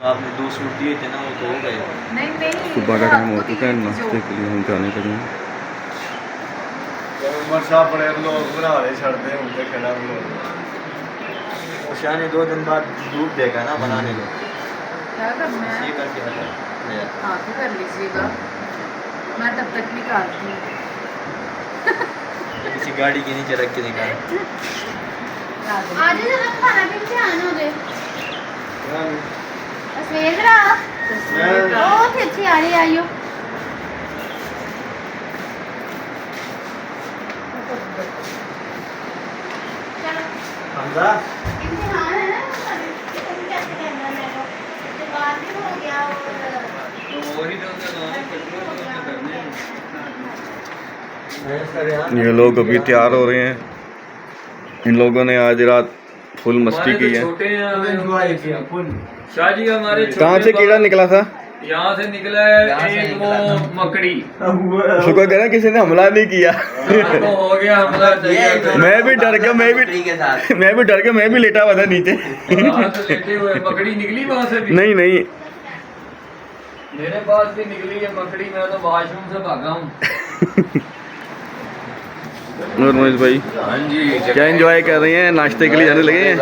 आपने 2 सूट दिए थे ना, वो तो हो गए। नहीं सुबह का टाइम हो चुका है, नाश्ते के लिए हम जाने लगे हैं। बना रहे छड़ते हैं उनके खिलाफ लोग। शानी 2 दिन बाद दूध देगा ना बनाने को। क्या करना है? ये करके आता है। हाँ तो कर लीजिएगा, मैं तब तक निकालती हूँ। किसी गाड़ी के नीचे रख के निकाल। आज जरा खाना भी ध्यान हो गए अस्वेंद्रा बहुत अच्छी आ रही आइयो चलो हमजा इम्तिहान है ना तुम कैसे करना है मेरे को तो बाद में हो गया और तो वही तो करने ये लोग अभी तैयार हो रहे हैं। इन लोगों ने आज रात फुल मस्ती की है। शाह जी हमारे कहाँ से कीड़ा निकला था? यहाँ से निकला है एक वो मकड़ी। शुक्र करें किसी ने हमला नहीं किया। तो हो गया हमला। मैं भी डर गया, मैं भी लेटा हुआ था नीचे। वहाँ से लेटे हुए मकड़ी निकली वहाँ से भी। नहीं मेरे पास भी निकली है मकड़ी, मैं तो वॉशरूम से भागा हूँ। और महेश भाई हाँ जी, क्या एंजॉय कर रहे हैं? नाश्ते के लिए जाने लगे हैं।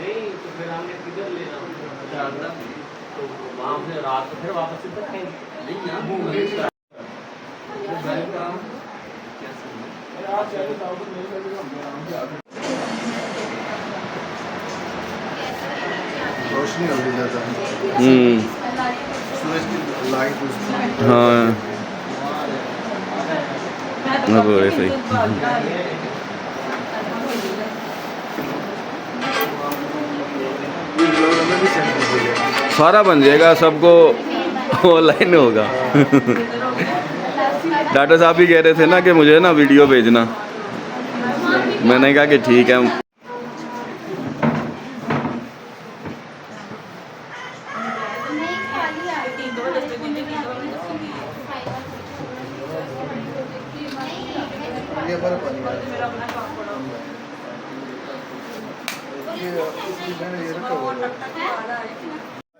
नहीं तो फिर हमने किधर लेना तो वहाँ से रात को फिर वापस इधर आएंगे। रोशनी जल्दी जाता है। सूरज की लाइट हाँ अब ऐसे ही सारा बन जाएगा, सबको ऑनलाइन होगा। डॉक्टर साहब भी कह रहे थे ना कि मुझे ना वीडियो भेजना। मैंने कहा कि ठीक है।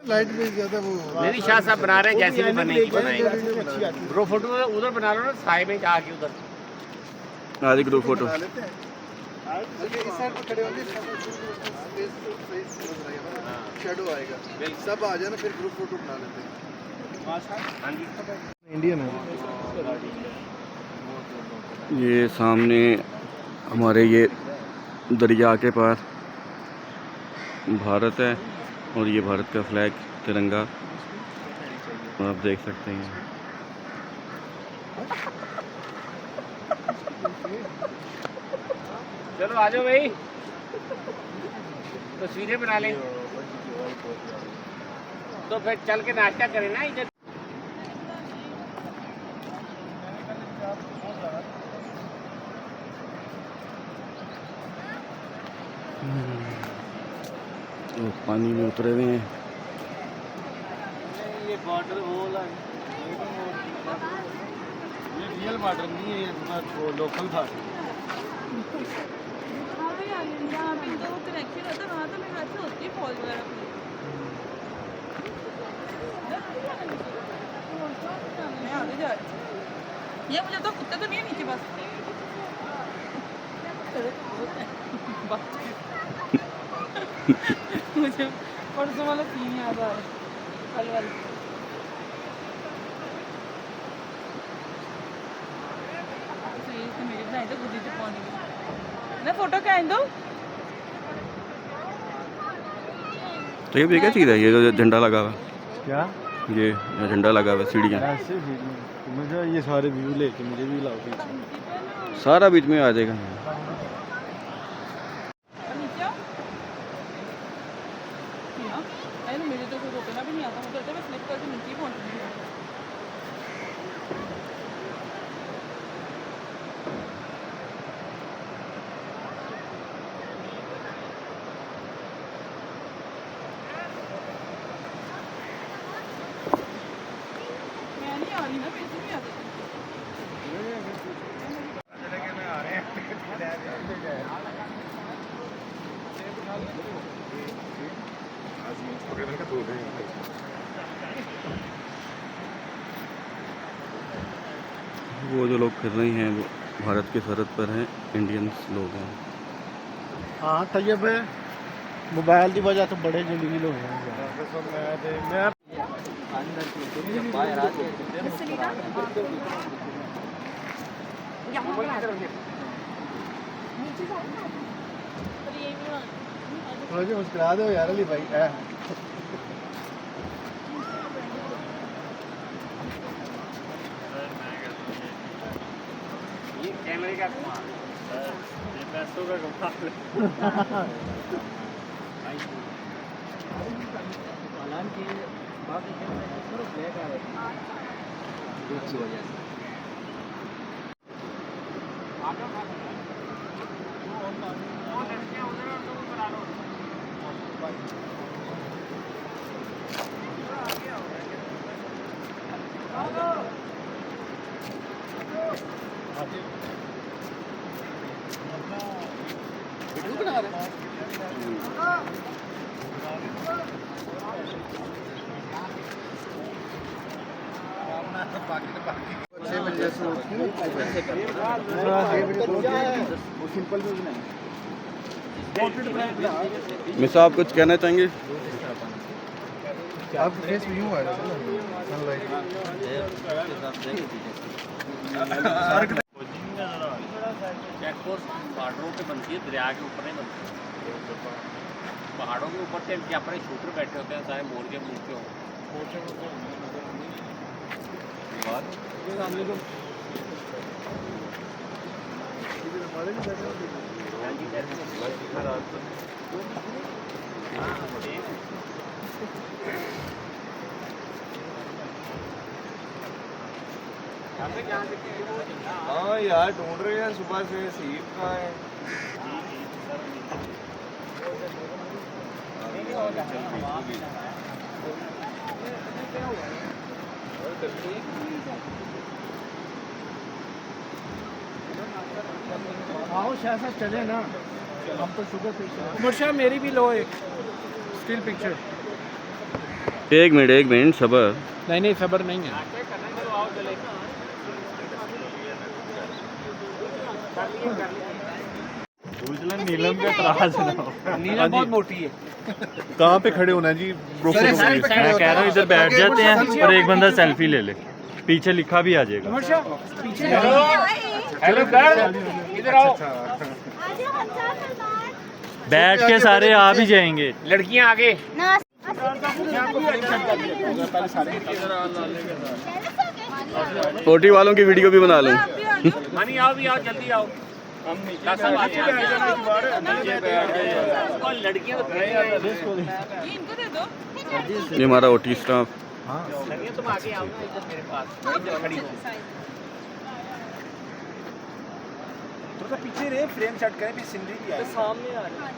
लाइट भी ज्यादा वो नहीं शाह साहब बना रहे हैं, जैसे भी बनेगी बनाएंगे। ग्रुप फोटो उधर बना लो ना, साइड में जाके उधर। आज ग्रुप फोटो इस साइड पे खड़े होंगे, शेडो आएगा, सब आ जाना फिर ग्रुप फोटो बना लेते हैं। इंडियन है ये सामने हमारे ये दरिया के पार भारत है और ये भारत का फ्लैग तिरंगा आप देख सकते हैं। चलो आ जाओ भाई, तस्वीरें बना लें तो फिर चल के नाश्ता करें ना इधर। तो पानी में उतरे हुए हैं। ये बॉर्डर वो ये रियल बॉर्डर नहीं है, ये वो लोकल था। ये मुझे तो कुत्ते तो नहीं है नीचे बस। मुझे परसों वाला सीन याद आ रहा है, कल वाला। मेरी बनाई तो खुद ही पानी ना फोटो क्या दो। तो ये क्या चीज़ है ये जो झंडा लगा हुआ? क्या ये झंडा लगा हुआ, सीढ़ियाँ मुझे ये सारे व्यू लेके मुझे भी लाओ सारा बीच में आ जाएगा। मेरे तो कोई रोकना भी नहीं आता, मुझे वो जो लोग फिर रहे हैं वो भारत की सरहद पर हैं, इंडियंस लोग हैं। हाँ तैयब है मोबाइल की वजह तो बड़े जलील हो गए मैं थोड़ा जी मुस्कुरा दो यार अली भाई ये कैमरे का कमाल ये पैसों का कमाल वीडियो बना रहे हैं मिसा आप कुछ कहना चाहेंगे? आपके फेस में यूं आ रहा है चेक पोस्ट बॉर्डरों पे बनती है, दरिया के ऊपर नहीं बनती। पहाड़ों के ऊपर से इनके अपने शूटर बैठे होते हैं, सारे मोर के मुंह के हाँ यार ढूंढ रहे हैं सुबह से, सीट कहाँ है? आओ शायद चले ना हम तो शुगर पेशेंट मुर्शा मेरी भी लो एक स्टिल पिक्चर। एक मिनट सबर। नहीं खबर नहीं है। नीलम के तराज नीलम बहुत मोटी है। कहाँ पे खड़े होना जी मैं कह रहा हूँ इधर बैठ जाते हैं और एक बंदा सेल्फी ले ले, पीछे लिखा भी आ जाएगा। हेलो इधर आओ, बैठ के सारे आ भी जाएंगे, लड़कियां आगे। पोटी वालों की वीडियो भी बना लूं। मनी आओ भी आओ, जल्दी आओ। लड़कियां ये हमारा ओटी स्टाफ। तुम आगे आओ ना इधर मेरे पास, खड़ी हो। थोड़ा पीछे रहे, फ्रेम सेट करें भी सीनरी भी आए सामने आ रही है।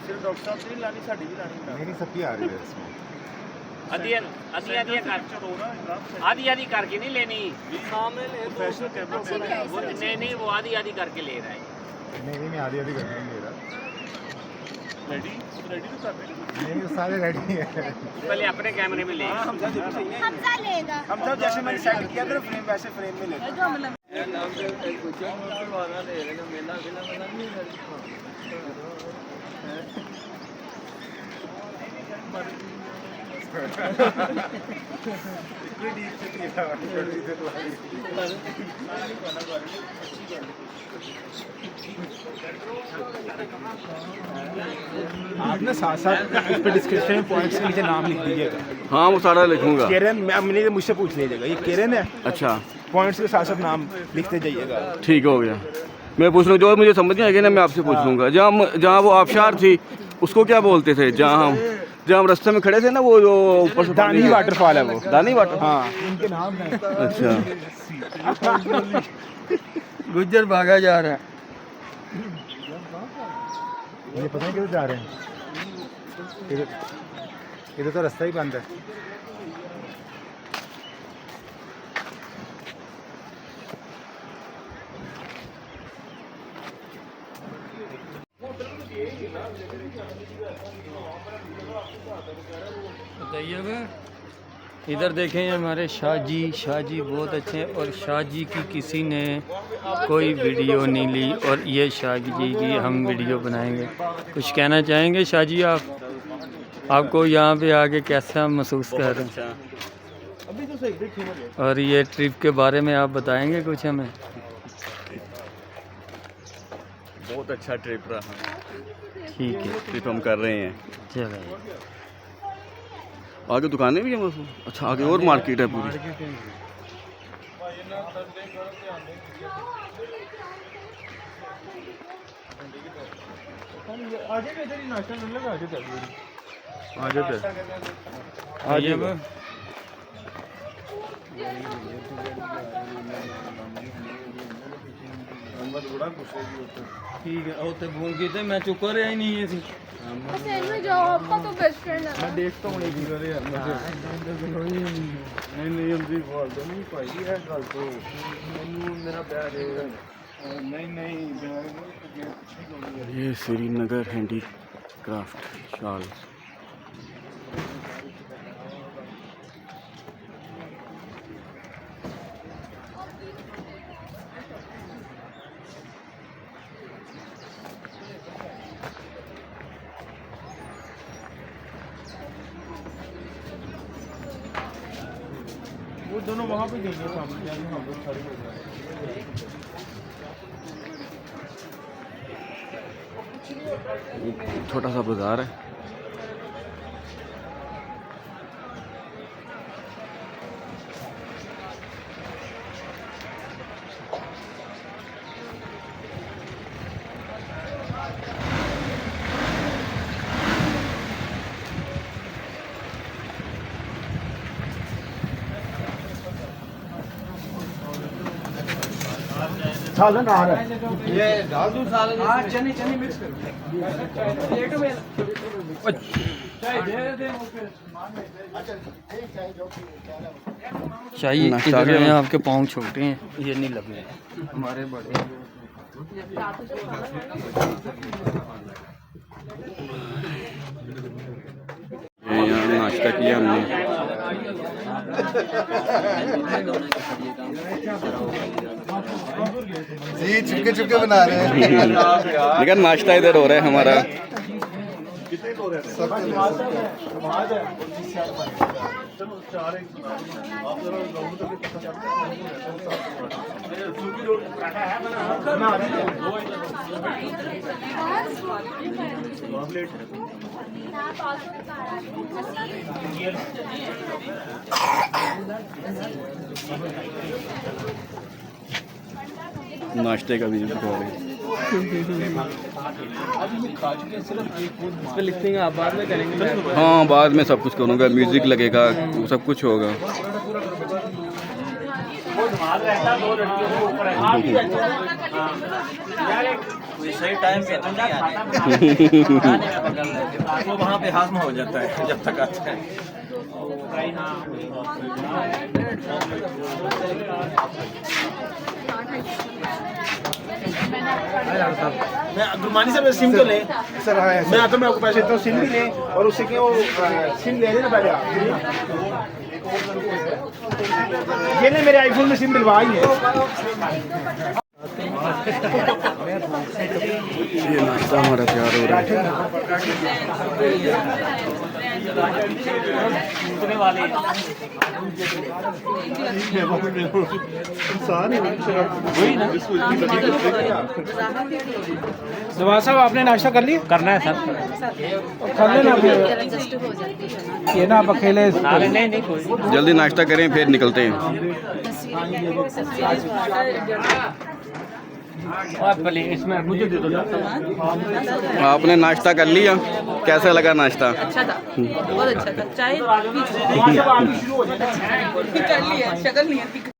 सिर्फ डॉक्टर साहब की लानी साड़ी भी लानी मेरी सबकी आ रही है इसमें आधी करके नहीं लेनी, सामने ले वो नहीं वो आधी करके ले रहा है। नहीं मैं आधी करके नहीं ले रहा। रेडी तो कर रहे हैं, नहीं सारे रेडी हैं। पहले अपने कैमरे में ले। हमजा लेगा हम सब जैसे मैंने सेट किया था फ्रेम वैसे फ्रेम में लेते आप ना साथ साथ इस पे डिस्क्रिप्शन में पॉइंट्स के नीचे नाम लिख दीजिएगा। हाँ वो सारा लिखूंगा। केरन मैंने मुझसे पूछ लीजिएगा, ये केरन है। अच्छा पॉइंट्स के साथ साथ नाम लिखते जाइएगा। ठीक हो गया। मैं पूछ लूँ जो मुझे समझ नहीं आएगा ना मैं आपसे पूछ लूँगा। जहाँ वो आबशार थी उसको क्या बोलते थे? जहाँ हम रास्ते में खड़े थे ना, वो जो ऊपर से दानी वाटरफॉल है वो। दानी वाटर, हाँ उनके नाम है। अच्छा गुज्जर भागा जा रहा है। मुझे पता नहीं किधर जा रहे हैं, इधर तो रास्ता ही बंद है। बताइए। इधर देखें ये हमारे शाह जी बहुत अच्छे हैं, और शाह जी की किसी ने कोई वीडियो नहीं ली, और ये शाह जी की हम वीडियो बनाएंगे। कुछ कहना चाहेंगे शाह जी आप? आपको यहाँ पे आके कैसा महसूस कर रहे हैं? अभी तो सही और ये ट्रिप के बारे में आप बताएंगे कुछ हमें? बहुत अच्छा ट्रिप रहा। ठीक है, ट्रिप हम कर रहे हैं। चलो। आगे दुकानें भी हैं मौसम। अच्छा, आगे और मार्केट है पूरी। आगे भी इधर ही नाश्ता करने लगा, आगे चल आगे पे आइए अब। बड़ा गुस्से की होता है। ठीक है, और तो भूल गए थे, मैं चुप रहा ही नहीं है सी। में जाओ, आपका तो बेस्ट फ्रेंड है। मैं देखता हूँ एक बार यार नहीं जल्दी बोल दो नहीं भाई है गल तो मेरा बैग नहीं ये श्रीनगर हैंडी क्राफ्ट शॉल। वो दोनों वहाँ पे देंगे सामने यानी हम लोग खड़े हो जाए। छोटा सा बाजार है। सालन आ रहा है ये डाल दूं सालन। हाँ चने चने मिक्स कर प्लेटों में चाय दे चाहिए नाश्ता इधर आ गया। हैं, आपके पाँव छोटे हैं, ये नहीं लगे हमारे बड़े हैं। ये यहाँ नाश्ता किया हमने। जी चुपके चुपके बना रहे हैं। लेकिन नाश्ता इधर हो रहा है हमारा। नाश्ते का भी दिखा रहे हैं। इस पे लिखते हैं, आप बाद में करेंगे। हाँ, बाद में सब कुछ करूँगा, म्यूजिक लगेगा, सब कुछ होगा। सही टाइम पे तो नहीं आने वो वहाँ पे हाजमा हो जाता है जब तक आता है। मैं गुरमानी से सिम तो ले सर। हाँ मैं आता हूँ, मैं आपको पैसे देता हूँ, सिम भी ले और उससे क्यों सिम ले लेना पहले आप। ये नहीं मेरे आईफोन में सिम डलवा ही है। ये नाश्ता हमारा तैयार हो रहा है। नवाज साहब आपने नाश्ता कर लिया? करना है सर, कर लेना ये ना आप अकेले। नहीं कोई। जल्दी नाश्ता करें फिर निकलते हैं। इसमें मुझे दे दो। आपने नाश्ता कर लिया, कैसा लगा नाश्ता? अच्छा था, बहुत अच्छा था। चाय कर लिया, शक्ल नहीं है।